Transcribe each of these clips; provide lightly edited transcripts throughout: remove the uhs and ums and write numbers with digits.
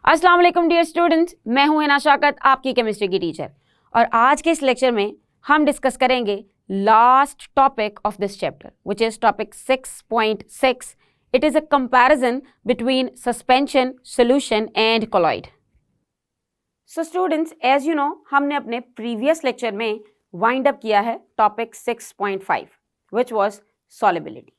अस्सलाम वालेकुम dear students, मैं हूं हिना शाकत, आपकी केमिस्ट्री की टीचर। और आज के इस लेक्चर में हम डिस्कस करेंगे last topic of this chapter which is topic 6.6। It is a comparison between suspension, solution and colloid. So students, as you know, हमने अपने प्रीवियस लेक्चर में वाइंड अप किया है topic 6.5 which was solubility.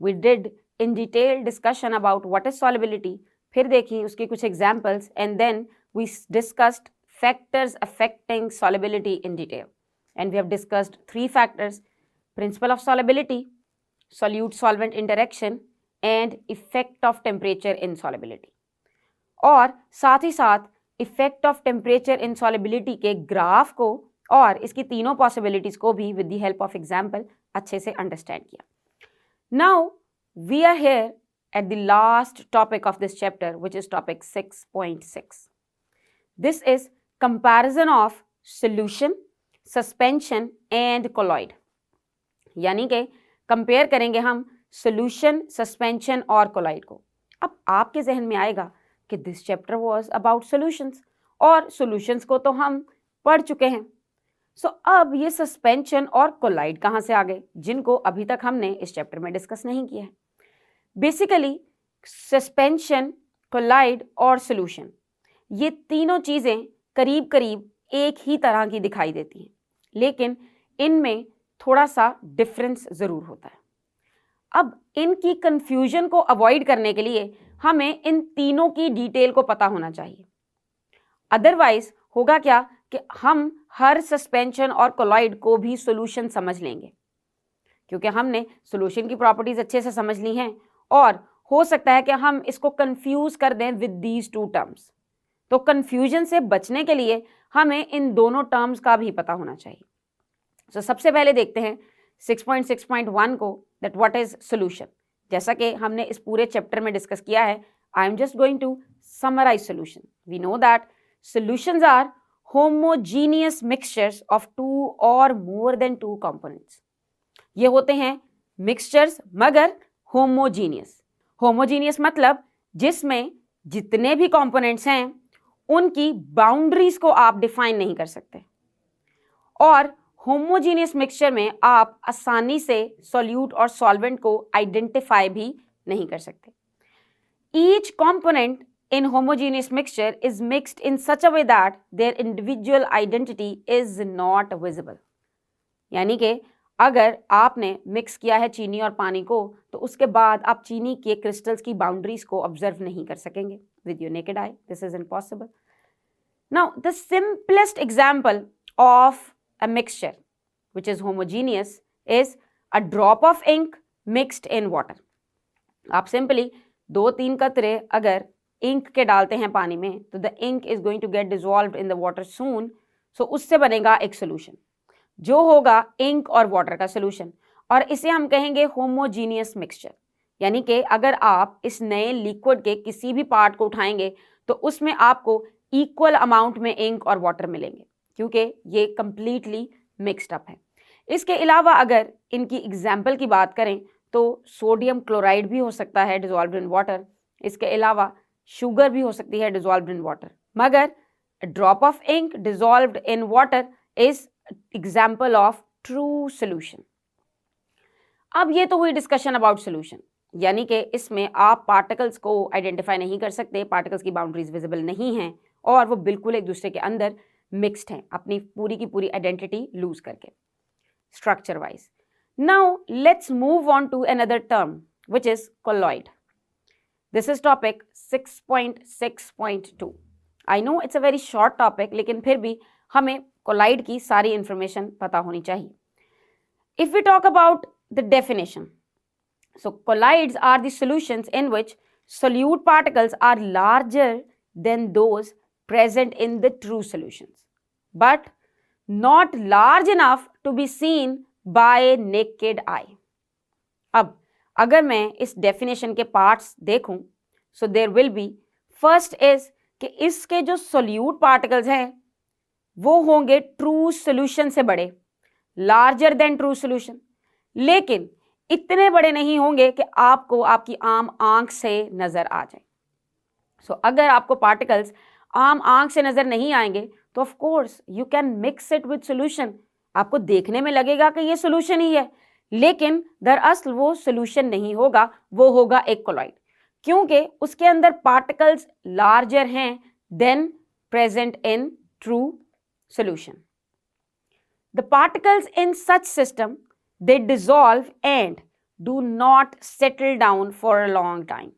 We did in detail discussion about what is solubility. फिर देखी उसकी कुछ examples and then we discussed factors affecting solubility in detail. And we have discussed 3 factors: principle of solubility, solute-solvent interaction and effect of temperature in solubility. और साथ ही साथ effect of temperature in solubility के graph को और इसकी तीनों possibilities को भी with the help of example अच्छे से understand किया. Now we are here at the last topic of this chapter, which is topic 6.6. This is comparison of solution, suspension and colloid. यानी कि कंपेयर करेंगे हम solution, suspension और colloid को. अब आपके जहन में आएगा कि this chapter was about solutions और solutions को तो हम पढ़ चुके हैं. सो अब ये सस्पेंशन और कोलाइड कहाँ से आ गए, जिनको अभी तक हमने इस चैप्टर में डिस्कस नहीं किया है. बेसिकली सस्पेंशन, कोलाइड और सॉल्यूशन, ये तीनों चीज़ें करीब करीब एक ही तरह की दिखाई देती हैं, लेकिन इनमें थोड़ा सा डिफरेंस ज़रूर होता है. अब इनकी कंफ्यूजन को अवॉइड करने के लिए हमें इन तीनों की डिटेल को पता होना चाहिए. अदरवाइज होगा क्या कि हम हर सस्पेंशन और कोलॉइड को भी सॉल्यूशन समझ लेंगे, क्योंकि हमने सॉल्यूशन की प्रॉपर्टीज अच्छे से समझ ली हैं और हो सकता है कि हम इसको कंफ्यूज कर दें विद दीज टू टर्म्स. तो कंफ्यूजन से बचने के लिए हमें इन दोनों टर्म्स का भी पता होना चाहिए. तो सबसे पहले देखते हैं 6.6.1 को, दैट व्हाट इज सॉल्यूशन. जैसा कि हमने इस पूरे चैप्टर में डिस्कस किया है, I am just going to summarize solution. We know that solutions are homogeneous mixtures of 2 or more than 2 components. ये होते हैं mixtures मगर homogeneous. Homogeneous मतलब जिसमें जितने भी components हैं उनकी boundaries को आप define नहीं कर सकते, और homogeneous mixture में आप आसानी से solute और solvent को identify भी नहीं कर सकते. Each component in homogeneous mixture is mixed in such a way that their individual identity is not visible. यानी कि अगर आपने मिक्स किया है चीनी और पानी को, तो उसके बाद आप चीनी के क्रिस्टल्स की बाउंड्रीज को ऑब्जर्व नहीं कर सकेंगे with your naked eye. This is impossible. Now, the simplest example of a mixture which is homogeneous is a drop of ink mixed in water. आप सिंपली 2-3 कतरे अगर इंक के डालते हैं पानी में, तो the ink is going to get dissolved in the water soon. So उससे बनेगा एक सोल्यूशन जो होगा इंक और वाटर का सोल्यूशन, और इसे हम कहेंगे होमोजीनियस मिक्सचर. यानी कि अगर आप इस नए लिक्विड के किसी भी पार्ट को उठाएंगे तो उसमें आपको इक्वल अमाउंट में इंक और वाटर मिलेंगे, क्योंकि ये कंप्लीटली मिक्सड अप है. इसके अलावा अगर इनकी एग्जाम्पल की बात करें तो सोडियम क्लोराइड भी हो सकता है डिजॉल्व्ड इन वाटर. इसके अलावा शुगर भी हो सकती है डिजॉल्व्ड इन वाटर, मगर drop of ink dissolved in water is example of true solution. अब ये तो हुई डिस्कशन अबाउट सोल्यूशन, यानी कि इसमें आप पार्टिकल्स को आइडेंटिफाई नहीं कर सकते, पार्टिकल्स की बाउंड्रीज विजिबल नहीं हैं और वो बिल्कुल एक दूसरे के अंदर मिक्सड हैं, अपनी पूरी की पूरी आइडेंटिटी लूज करके structure wise. Now let's move on to another term which is colloid. This is topic 6.6.2. I know it's a very short topic, लेकिन फिर भी हमें कोलाइड की सारी इंफॉर्मेशन पता होनी चाहिए. If we talk about the definition, so colloids are the solutions in which solute particles are larger than those present in the true solutions, but not large enough to be seen by naked eye. अब अगर मैं इस definition के parts देखूं, so there will be, first is कि इसके जो solute particles हैं वो होंगे ट्रू सोल्यूशन से बड़े, लार्जर देन ट्रू सोल्यूशन, लेकिन इतने बड़े नहीं होंगे कि आपको आपकी आम आंख से नजर आ जाए. सो अगर आपको पार्टिकल्स आम आंख से नजर नहीं आएंगे तो of course you can mix it with solution, आपको देखने में लगेगा कि ये सॉल्यूशन ही है, लेकिन दरअसल वो सॉल्यूशन नहीं होगा, वो होगा एक कोलॉइड, क्योंकि उसके अंदर पार्टिकल्स लार्जर हैं then present in true solution. The particles in such system, they dissolve and do not settle down for a long time.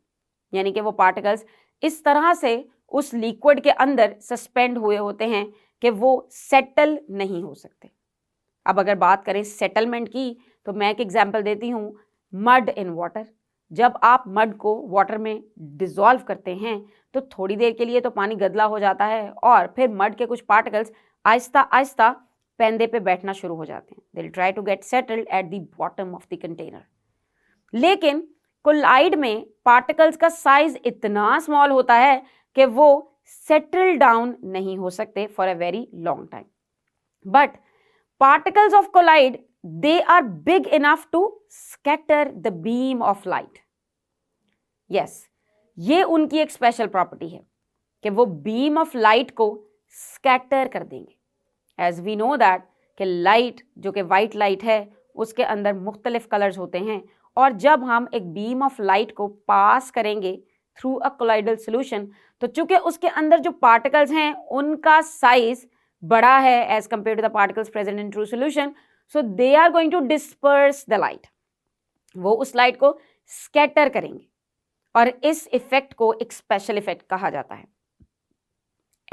यानी कि वो पार्टिकल्स इस तरह से उस लिक्विड के अंदर सस्पेंड हुए होते हैं कि वो सेटल नहीं हो सकते। अब अगर बात करें सेटलमेंट की तो मैं एक एग्जांपल देती हूँ, मड इन वाटर। जब आप मड को वाटर में डिसॉल्व करते हैं तो थोड़ी देर के लिए तो पानी गदला हो जाता है और फिर मड के कुछ पार्टिकल्स आहिस्ता आहिस्ता पेंदे पे बैठना शुरू हो जाते हैं। They will try to get settled at the bottom of the container. लेकिन कोलाइड में पार्टिकल्स का साइज इतना स्मॉल होता है कि वो सेटल डाउन नहीं हो सकते for a very long time. But particles of colloid they are big enough to scatter the beam of light. Yes, ये उनकी एक स्पेशल प्रॉपर्टी है कि वो बीम ऑफ लाइट को स्कैटर कर देंगे। एज वी नो दैट कि लाइट जो कि वाइट लाइट है उसके अंदर मुख्तलिफ कलर्स होते हैं, और जब हम एक बीम ऑफ लाइट को पास करेंगे थ्रू अ कोलाइडल सॉल्यूशन तो चूंकि उसके अंदर जो पार्टिकल्स हैं उनका साइज बड़ा है as compare to the particles present in true solution, so they are going to disperse the light. वो उस लाइट को स्कैटर करेंगे और इस इफेक्ट को एक स्पेशल इफेक्ट कहा जाता है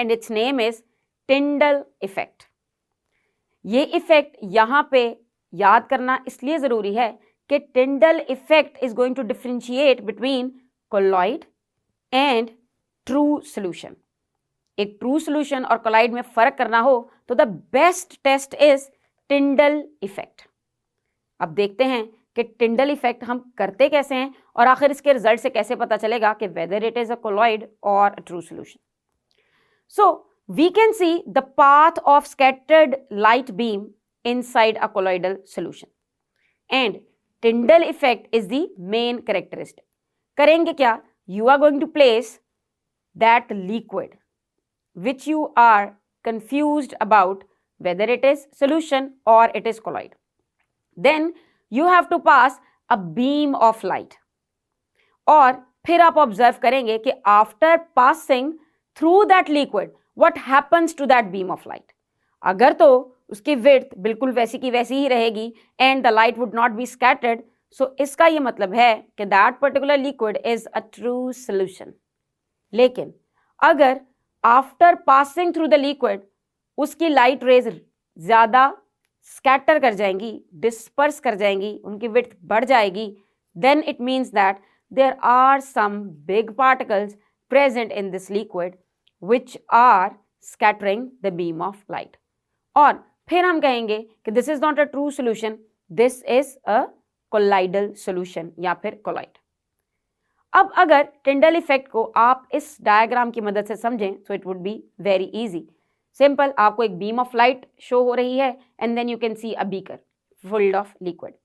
and its name is Tyndall effect. ये इफेक्ट यहां पे याद करना इसलिए जरूरी है कि Tyndall effect is going to differentiate between colloid and true solution. एक ट्रू सॉल्यूशन और कोलॉइड में फर्क करना हो तो the best test is Tyndall effect. अब देखते हैं कि टिंडल इफेक्ट हम करते कैसे हैं और आखिर इसके रिजल्ट से कैसे पता चलेगा कि whether it is a colloid or a true solution. So we can see the path of scattered light beam inside a colloidal solution and Tyndall effect is the main characteristic. करेंगे क्या? You are going to place that liquid which you are confused about whether it is solution or it is colloid. Then you have to pass a beam of light और फिर आप observe करेंगे कि after passing through that liquid what happens to that beam of light. अगर तो उसकी width बिल्कुल वैसी की वैसी ही रहेगी and the light would not be scattered, so इसका ये मतलब है कि that particular liquid is a true solution. लेकिन अगर after passing through the liquid उसकी लाइट रेज ज्यादा स्कैटर कर जाएंगी, डिस्पर्स कर जाएंगी, उनकी विड्थ बढ़ जाएगी, then it means that there are some big particles present in this liquid which are scattering the beam of light. और फिर हम कहेंगे कि this is not a true solution, this is a colloidal solution या फिर colloid. अब अगर Tyndall effect को आप इस डायग्राम की मदद से समझें so it would be very easy. Simple, आपको एक बीम ऑफ लाइट शो हो रही है and then you can see a beaker filled of liquid.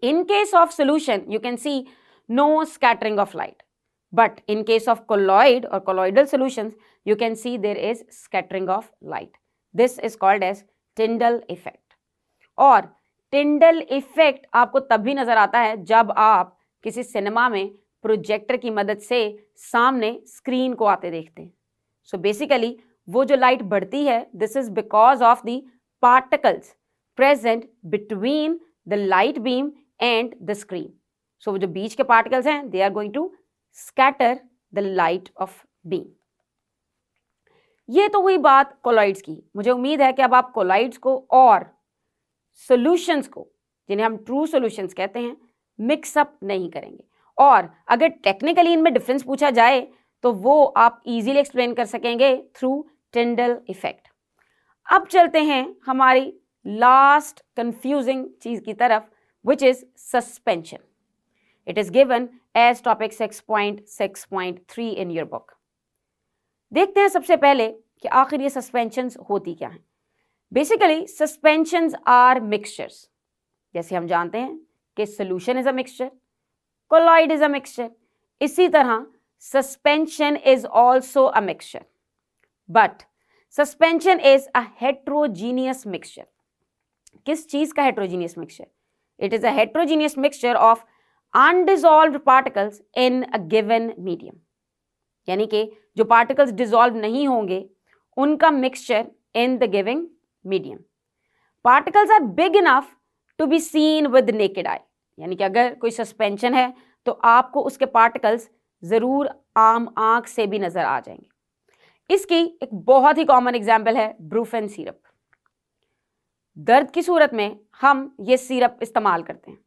In case of solution you can see no scattering of light, but in case of colloid or colloidal solutions you can see there is scattering of light. This is called as Tyndall effect. और Tyndall effect आपको तभी नजर आता है जब आप किसी cinema में प्रोजेक्टर की मदद से सामने स्क्रीन को आते देखते हैं। So basically वो जो लाइट बढ़ती है this is because of the particles present between the light beam and the screen. So वो जो बीच के पार्टिकल्स हैं they are going to scatter the light of beam. ये तो हुई बात कोलॉइड्स की। मुझे उम्मीद है कि अब आप कोलॉइड्स को और सॉल्यूशंस को, जिन्हें हम ट्रू सॉल्यूशंस कहते हैं, मिक्सअप नहीं करेंगे, और अगर टेक्निकली इनमें डिफरेंस पूछा जाए तो वो आप इजीली एक्सप्लेन कर सकेंगे थ्रू टिंडल इफेक्ट। अब चलते हैं हमारी लास्ट कंफ्यूजिंग चीज की तरफ, which is suspension. It is given as topic 6.6.3 in your book. देखते हैं सबसे पहले कि आखिर ये सस्पेंशंस होती क्या हैं। Basically suspensions are mixtures. जैसे हम जानते हैं कि solution is a mixture, colloid is a mixture, इसी तरह suspension is also a mixture, but suspension is a heterogeneous mixture. किस चीज का heterogeneous mixture? It is a heterogeneous mixture of undissolved particles in a given medium. यानी कि जो particles dissolve नहीं होंगे उनका mixture in the given medium. Particles are big enough to be seen with the naked eye. यानी कि अगर कोई suspension है तो आपको उसके particles जरूर आम आंख से भी नजर आ जाएंगे। इसकी एक बहुत ही कॉमन एग्जाम्पल है ब्रूफेन सिरप। दर्द की सूरत में हम ये सिरप इस्तेमाल करते हैं।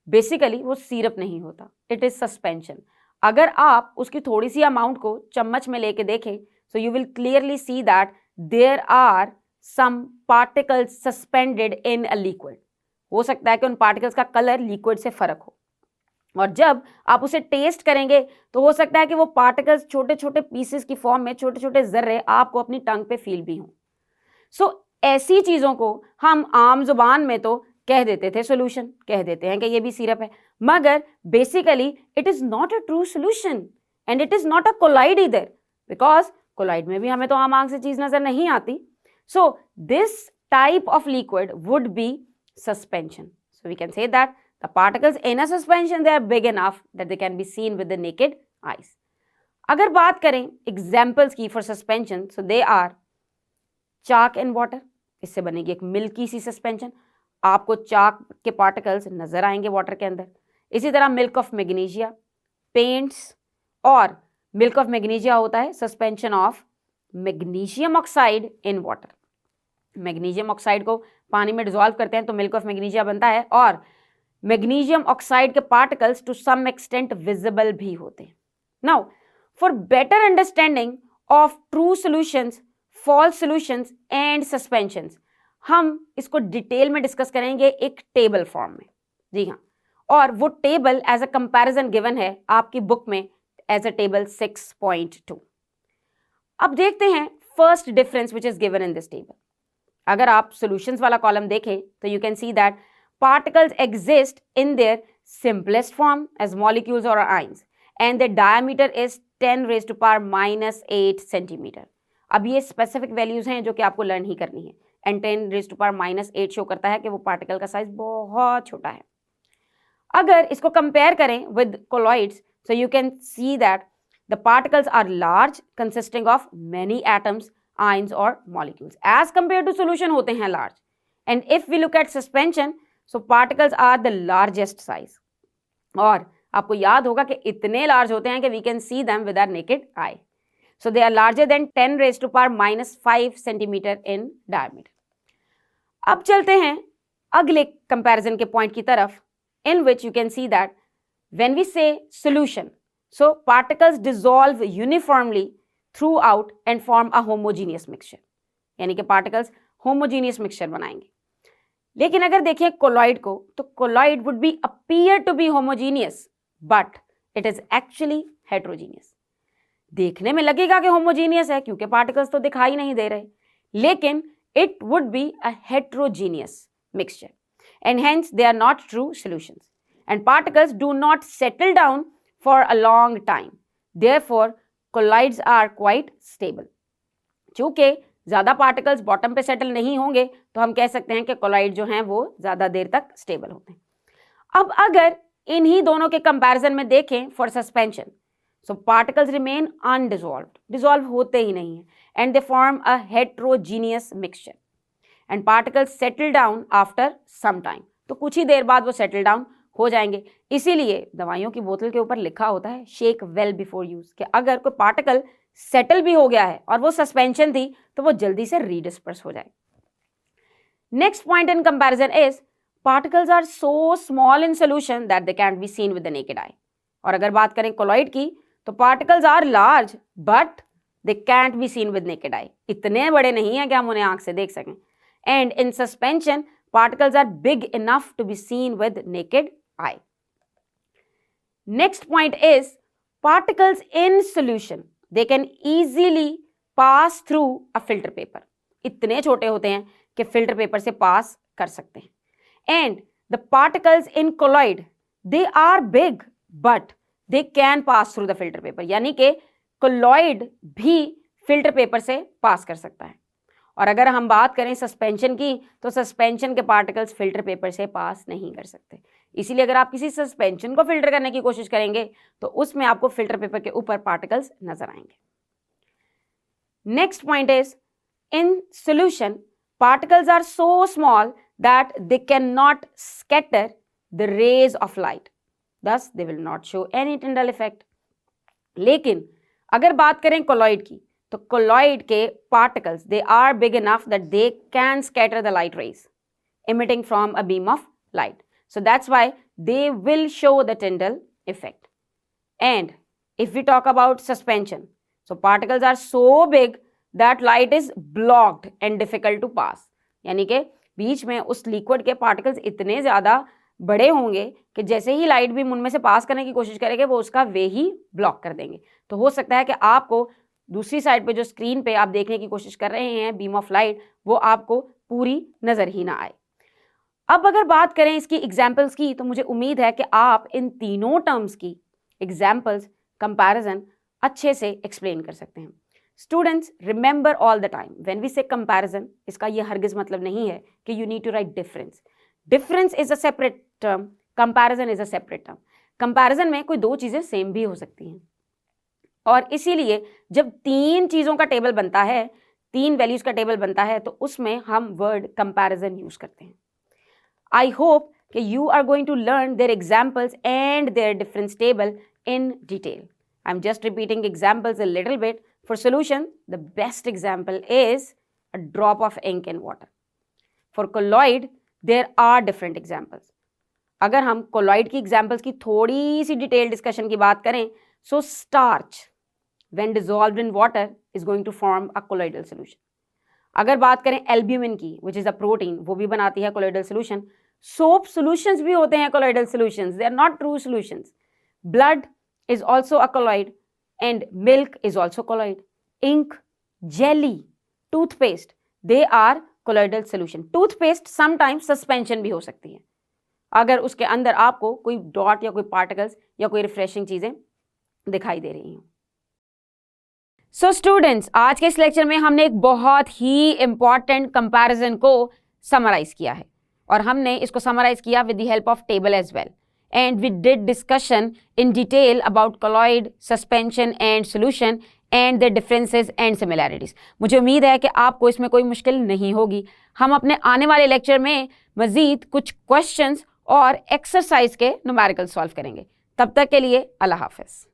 बेसिकली वो सिरप नहीं होता, इट इज सस्पेंशन। अगर आप उसकी थोड़ी सी अमाउंट को चम्मच में लेके देखें so you will clearly see that there are some particles suspended in a liquid. हो सकता है कि उन पार्टिकल्स का कलर लिक्विड से फर्क हो, और जब आप उसे टेस्ट करेंगे तो हो सकता है कि वो पार्टिकल्स छोटे छोटे पीसेस की फॉर्म में, छोटे छोटे जर्रे आपको अपनी टंग पे फील भी हों। सो ऐसी चीज़ों को हम आम जुबान में तो कह देते थे सोल्यूशन, कह देते हैं कि ये भी सिरप है, मगर basically it is not a true solution and it is not a colloid इधर, बिकॉज कोलाइड में भी हमें तो आम आंख से चीज़ नज़र नहीं आती। So this type of liquid would be suspension. So we can say that the particles in a suspension, they are big enough that they can be seen with the naked eyes. अगर बात करें examples की for suspension, so they are chalk and water. इससे बनेगी एक milky सी suspension, आपको चाक के particles नजर आएंगे वाटर के अंदर। इसी तरह मिल्क ऑफ मैग्नीशिया, पेंट्स, और मिल्क ऑफ मैग्नीशिया होता है suspension of magnesium oxide in water. Magnesium oxide को पानी में डिजोल्व करते हैं तो मिल्क ऑफ मैग्नीशिया बनता है, और मैग्नीशियम ऑक्साइड के particles to some extent visible भी होते हैं। Now for better understanding of true solutions, false solutions and suspensions, हम इसको डिटेल में डिस्कस करेंगे एक टेबल फॉर्म में। जी हाँ, और वो table as a comparison given है आपकी बुक में एज अ टेबल 6.2। अब देखते हैं first difference which is given in this table. अगर आप सॉल्यूशंस वाला कॉलम देखें तो you can see that particles exist in their simplest form as molecules or ions and their diameter is 10 raised to power minus 8 centimeter. अब ये specific values हैं जो कि आपको learn ही करनी है, and 10 raised to power minus 8 show करता है कि वो particle का size बहुत छोटा है। अगर इसको compare करें with colloids, so you can see that the particles are large consisting of many atoms, ions or molecules as compared to solution होते हैं large, and if we look at suspension, so particles are the largest size. और आपको याद होगा कि इतने large होते हैं कि we can see them with our naked eye. So they are larger than 10 raised to power minus 5 centimeter in diameter. अब चलते हैं अगले कंपैरिजन के पॉइंट की तरफ, in which you can see that when we say solution, so particles dissolve uniformly throughout and form a homogeneous mixture. यानी कि particles homogeneous mixture बनाएंगे। लेकिन अगर देखें कोलॉइड को तो colloid would be appear to be homogeneous but it is actually heterogeneous. देखने में लगेगा कि होमोजीनियस है क्योंकि पार्टिकल्स तो दिखाई नहीं दे रहे, लेकिन it would be a heterogeneous mixture and hence they are not true solutions and particles do not settle down for a long time, therefore colloids are quite stable. चूंकि ज़्यादा पार्टिकल्स बॉटम पे settle नहीं होंगे तो हम कह सकते हैं कि कोलॉइड जो हैं वो ज़्यादा देर तक स्टेबल होते हैं। अब अगर इन्हीं दोनों के कंपैरिजन में देखें for suspension, so particles remain undissolved, dissolve होते ही नहीं हैं, and they form a heterogeneous mixture and particles settle down after some time, तो कुछ ही देर बाद वो सेटल डाउन हो जाएंगे। इसीलिए दवाइयों की बोतल के ऊपर लिखा होता है शेक वेल बिफोर यूज, कि अगर कोई पार्टिकल सेटल भी हो गया है और वो सस्पेंशन थी तो वो जल्दी से रीडिस्पर्स हो जाए। Next point in comparison is particles are so small in solution that they can't be seen with the naked eye. और अगर बात करें कोलॉइड की तो particles are large but they can't be seen with naked eye. इतने बड़े नहीं है कि हम उन्हें आंख से देख सकें। And in suspension particles are big enough to be seen with naked eye. Next point is particles in solution they can easily pass through a filter paper. इतने छोटे होते हैं कि फिल्टर पेपर से पास कर सकते हैं। And the particles in colloid, they are big but they can pass through the filter paper, यानी कि कोलॉइड भी फिल्टर पेपर से पास कर सकता है। और अगर हम बात करें सस्पेंशन की, तो सस्पेंशन के पार्टिकल्स फिल्टर पेपर से पास नहीं कर सकते। इसीलिए अगर आप किसी सस्पेंशन को फिल्टर करने की कोशिश करेंगे तो उसमें आपको फिल्टर पेपर के ऊपर पार्टिकल्स नजर आएंगे। Next point is, in solution particles are so small that they cannot scatter the rays of light, thus they will not show any Tyndall effect। लेकिन अगर बात करें कोलॉइड की, तो कोलॉइड के particles they are big enough that they can scatter the light rays emitting from a beam of light, so that's why they will show the Tyndall effect। And if we talk about suspension, so particles are so big that light is blocked and difficult to pass, यानी कि बीच में उस liquid के particles इतने ज़्यादा बड़े होंगे कि जैसे ही लाइट भी उनमें से पास करने की कोशिश करेंगे वो उसका वे ही ब्लॉक कर देंगे। तो हो सकता है कि आपको दूसरी साइड पे जो स्क्रीन पे आप देखने की कोशिश कर रहे हैं बीम ऑफ लाइट, वो आपको पूरी नज़र ही ना आए। अब अगर बात करें इसकी एग्जाम्पल्स की, तो मुझे उम्मीद है कि आप इन तीनों टर्म्स की एग्जाम्पल्स कंपैरिजन अच्छे से एक्सप्लेन कर सकते हैं। Students, remember all the time when we say comparison, इसका ये हरगिज मतलब नहीं है कि you need to write difference. Difference is a separate term, comparison is a separate term. Comparison में कोई दो चीज़ें सेम भी हो सकती हैं, और इसीलिए जब तीन चीज़ों का टेबल बनता है, तीन वैल्यूज़ का टेबल बनता है, तो उसमें हम वर्ड कंपैरिजन यूज़ करते हैं। आई होप कि you are going to learn their examples and their difference table in detail. I'm just repeating examples a little bit. For solution, the best example is a drop of ink in water. For colloid, there are different examples. अगर हम colloid की examples की थोड़ी सी detailed discussion की बात करें, so starch when dissolved in water is going to form a colloidal solution. अगर बात करें albumin की, which is a protein, वो भी बनाती है colloidal solution. Soap solutions भी होते हैं colloidal solutions. They are not true solutions. Blood is also a colloid and milk is also colloid. Ink, jelly, toothpaste, they are colloidal solution. Toothpaste sometimes suspension भी हो सकती है अगर उसके अंदर आपको कोई डॉट या कोई पार्टिकल्स या कोई रिफ्रेशिंग चीज़ें दिखाई दे रही हैं। सो स्टूडेंट्स, आज के इस लेक्चर में हमने एक बहुत ही इंपॉर्टेंट कंपैरिजन को समराइज किया है, और हमने इसको समराइज किया with the help of table as well. And we did discussion in detail about colloid, suspension and solution and their differences and similarities. मुझे उम्मीद है कि आपको इसमें कोई मुश्किल नहीं होगी। हम अपने आने वाले लेक्चर में मज़ीद कुछ क्वेश्चंस और एक्सरसाइज के न्यूमेरिकल सॉल्व करेंगे। तब तक के लिए अल्लाह हाफ़िज़।